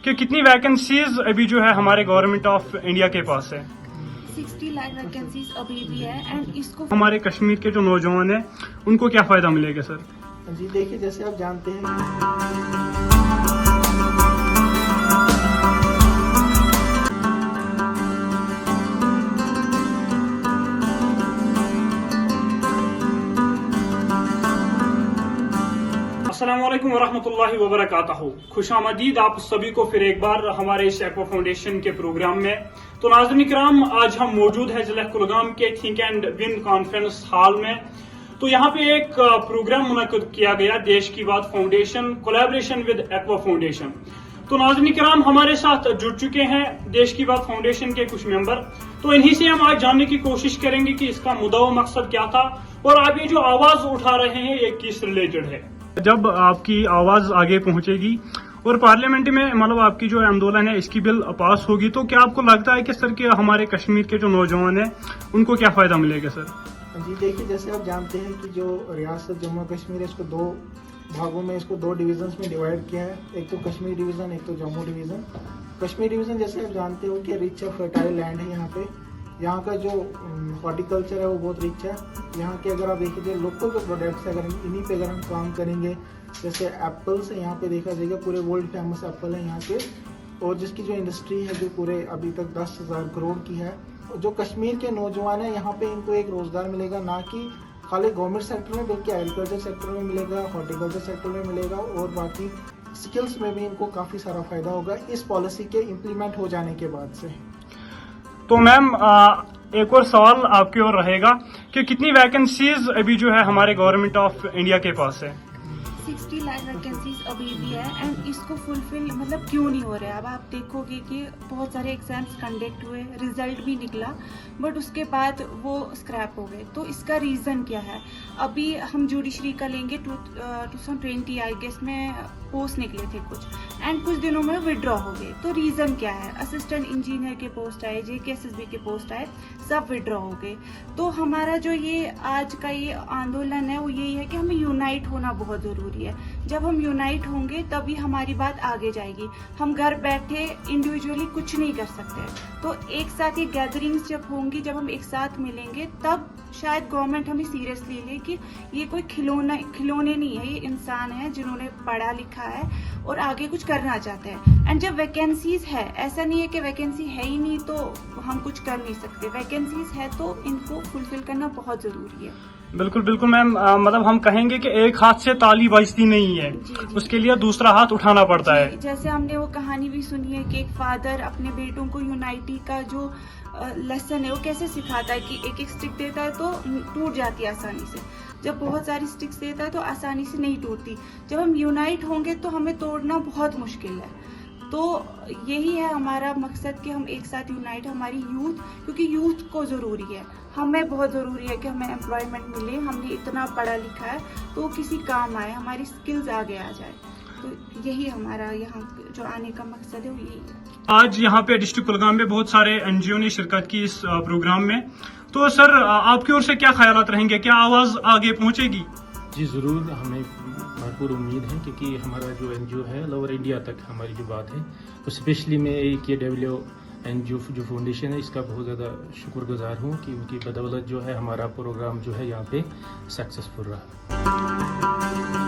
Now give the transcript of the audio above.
कि कितनी वैकेंसीज अभी जो है हमारे गवर्नमेंट ऑफ इंडिया के पास है। 60 लाख वैकेंसीज अभी भी है एंड इसको हमारे कश्मीर के जो नौजवान हैं उनको क्या फायदा मिलेगा सर? जी देखिए, जैसे आप जानते हैं अस्सलाम वालेकुम वरहमतुल्लाहि वबरकातुहू। खुशामदीद आप सभी को फिर एक बार हमारे इस एक्वा फाउंडेशन के प्रोग्राम में। तो नाज़रीन इकराम, आज हम मौजूद है जिला कुलगाम के think and win conference hall में। तो यहाँ पे एक प्रोग्राम मुनक्किद किया गया, देश की बात foundation collaboration with aqua foundation. तो नाज़रीन इकराम, हमारे साथ जुड़ चुके हैं देश की बात फाउंडेशन के कुछ मेंबर। तो इन्हीं से हम आज जानने की कोशिश करेंगे कि इसका मुद्दा व मकसद क्या था और आप ये जो आवाज उठा रहे हैं ये किस रिलेटेड है। जब आपकी आवाज आगे पहुंचेगी और पार्लियामेंट में मतलब आपकी जो आंदोलन है इसकी बिल पास होगी, तो क्या आपको लगता है कि सर कि हमारे कश्मीर के जो नौजवान हैं उनको क्या फायदा मिलेगा सर? जी देखिए, जैसे आप जानते हैं कि जो रियासत जम्मू कश्मीर है इसको दो भागों में, इसको दो डिवीजन्स में डिवाइड किया है। एक तो कश्मीर डिवीजन, एक तो जम्मू डिवीजन। कश्मीर डिवीजन जैसे आप जानते हो कि रिच है, फर्टाइल लैंड है। यहाँ का जो हॉर्टिकल्चर है वो बहुत रिच है। यहाँ के अगर आप देखिए लोकल जो प्रोडक्ट्स है, अगर इन्हीं पे अगर हम काम करेंगे, जैसे एप्पल्स है यहाँ पे देखा जाएगा, पूरे वर्ल्ड फेमस एप्पल है यहाँ के, और जिसकी जो इंडस्ट्री है जो पूरे अभी तक 10,000 करोड़ की है। जो कश्मीर के नौजवान है यहाँ पे इनको एक रोजगार मिलेगा, ना कि खाली गवर्नमेंट सेक्टर में, बल्कि एग्रीकल्चर सेक्टर में मिलेगा, हॉर्टिकल्चर सेक्टर में मिलेगा, और बाकी स्किल्स में भी इनको काफ़ी सारा फायदा होगा इस पॉलिसी के इम्प्लीमेंट हो जाने के बाद से। तो मैम एक और सवाल आपकी ओर रहेगा कि कितनी वैकेंसीज अभी जो है हमारे गवर्नमेंट ऑफ इंडिया के पास है? 60 लाख वैकेंसीज अभी भी है एंड इसको फुलफिल मतलब क्यों नहीं हो रहा है। अब आप देखोगे कि बहुत सारे एग्जाम्स कंडक्ट हुए, रिजल्ट भी निकला, बट उसके बाद वो स्क्रैप हो गए। तो इसका रीज़न क्या है? अभी हम जुडिशरी का लेंगे 2020 आई गेस में पोस्ट निकले थे कुछ, एंड कुछ दिनों में विड्रॉ हो गए। तो रीज़न क्या है? असिस्टेंट इंजीनियर के पोस्ट आए, JKSSB के पोस्ट आए, सब विड्रॉ हो गए। तो हमारा जो ये आज का ये आंदोलन है वो यही है कि हमें यूनाइट होना बहुत ज़रूरी है। जब हम यूनाइट होंगे तभी हमारी बात आगे जाएगी। हम घर बैठे इंडिविजुअली कुछ नहीं कर सकते। तो एक साथ ये गैदरिंग्स जब होंगी, जब हम एक साथ मिलेंगे, तब शायद गवर्नमेंट हमें सीरियसली ले कि ये कोई खिलौने नहीं है, ये इंसान है जिन्होंने पढ़ा लिखा है और आगे कुछ करना चाहते हैं। एंड जब वैकेंसीज है, ऐसा नहीं है कि वैकेंसी है ही नहीं तो हम कुछ कर नहीं सकते। वैकेंसीज है तो इनको फुलफिल करना बहुत जरूरी है। बिल्कुल बिल्कुल मैम, मतलब हम कहेंगे कि एक हाथ से ताली बजती नहीं है, जी। उसके लिए दूसरा हाथ उठाना पड़ता है। जैसे हमने वो कहानी भी सुनी है कि एक फादर अपने बेटों को यूनाइटी का जो लेसन है वो कैसे सिखाता है कि एक एक स्टिक देता है तो टूट जाती है आसानी से, जब बहुत सारी स्टिक्स देता है तो आसानी से नहीं टूटती। जब हम यूनाइट होंगे तो हमें तोड़ना बहुत मुश्किल है। तो यही है हमारा मकसद कि हम एक साथ यूनाइट, हमारी यूथ, क्योंकि यूथ को ज़रूरी है, हमें बहुत ज़रूरी है कि हमें एम्प्लॉयमेंट मिले। हमने इतना पढ़ा लिखा है तो वो किसी काम आए, हमारी स्किल्स आगे आ जाए। तो यही हमारा यहाँ जो आने का मकसद है वो यही है। आज यहाँ पे डिस्ट्रिक्ट कुलगाम में बहुत सारे NGO ने शिरकत की इस प्रोग्राम में। तो सर आपकी ओर से क्या ख्यालात रहेंगे, क्या आवाज आगे पहुँचेगी? जी ज़रूर, हमें भरपूर उम्मीद है क्योंकि हमारा जो NGO है लोअर इंडिया तक हमारी जो बात है, तो स्पेशली मैं KW NGO जो फाउंडेशन है इसका बहुत ज़्यादा शुक्रगुजार हूँ कि उनकी बदौलत जो है हमारा प्रोग्राम जो है यहाँ पे सक्सेसफुल रहा।